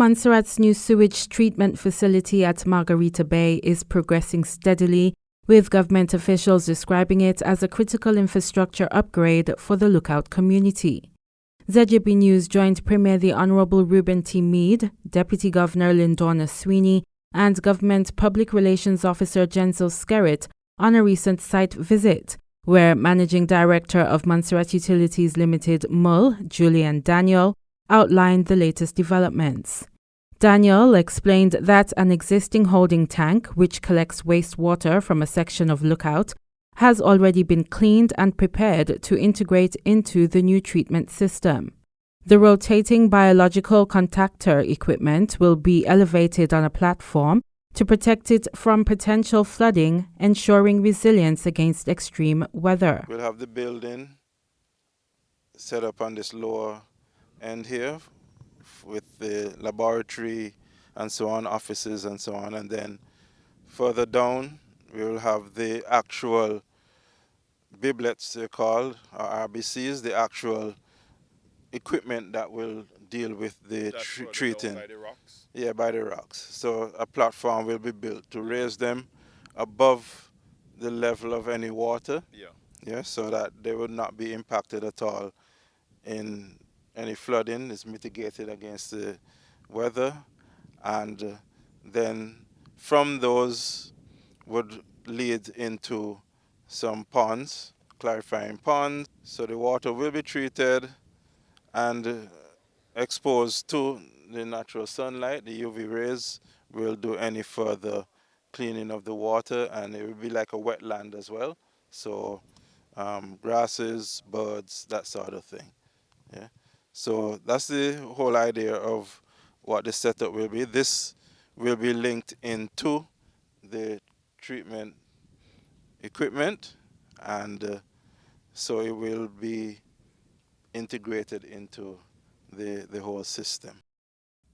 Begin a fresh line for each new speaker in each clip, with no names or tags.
Montserrat's new sewage treatment facility at Margarita Bay is progressing steadily, with government officials describing it as a critical infrastructure upgrade for the Lookout community. ZJB News joined Premier the Honourable Reuben T. Mead, Deputy Governor Lindorna Sweeney, and Government Public Relations Officer Jensel Skerritt on a recent site visit, where Managing Director of Montserrat Utilities Limited, MUL, Julian Daniel, outlined the latest developments. Daniel explained that an existing holding tank, which collects wastewater from a section of Lookout, has already been cleaned and prepared to integrate into the new treatment system. The rotating biological contactor equipment will be elevated on a platform to protect it from potential flooding, ensuring resilience against extreme weather.
We'll have the building set up on this lower end here with the laboratory and so on, offices and so on, and then further down we will have the actual biblets, they're called, or RBCs, the actual equipment that will deal with the treating.
By the rocks?
Yeah, by the rocks. So a platform will be built to raise them above the level of any water. Yeah, so that they will not be impacted at all in any flooding. Is mitigated against the weather, and then from those would lead into some ponds, clarifying ponds. So the water will be treated and exposed to the natural sunlight. The UV rays will do any further cleaning of the water, and it will be like a wetland as well. So grasses, birds, that sort of thing. Yeah. So that's the whole idea of what the setup will be. This will be linked into the treatment equipment, and so it will be integrated into the whole system.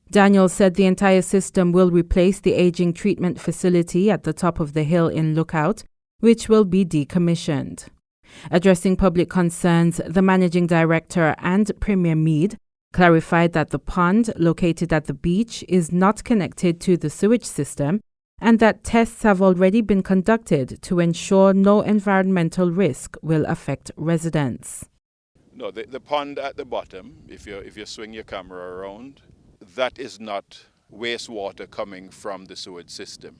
Daniel said the entire system will replace the aging treatment facility at the top of the hill in Lookout, which will be decommissioned. Addressing public concerns, the Managing Director and Premier Mead clarified that the pond located at the beach is not connected to the sewage system and that tests have already been conducted to ensure no environmental risk will affect residents.
No, the pond at the bottom, if you swing your camera around, that is not wastewater coming from the sewage system.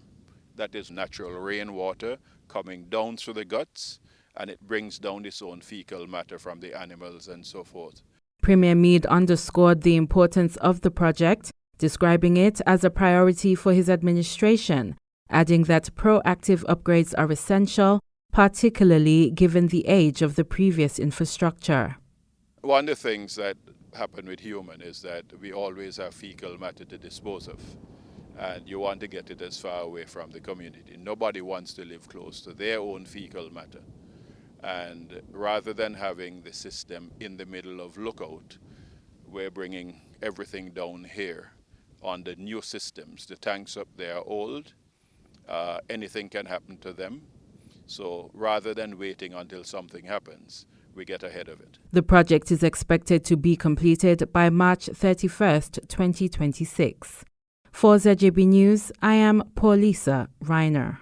That is natural rainwater coming down through the guts, and it brings down its own fecal matter from the animals and so forth.
Premier Mead underscored the importance of the project, describing it as a priority for his administration, adding that proactive upgrades are essential, particularly given the age of the previous infrastructure.
One of the things that happen with human is that we always have fecal matter to dispose of, and you want to get it as far away from the community. Nobody wants to live close to their own fecal matter. And rather than having the system in the middle of Lookout, we're bringing everything down here on the new systems. The tanks up there are old. Anything can happen to them. So rather than waiting until something happens, we get ahead of it.
The project is expected to be completed by March 31st, 2026. For ZJB News, I am Paulisa Reiner.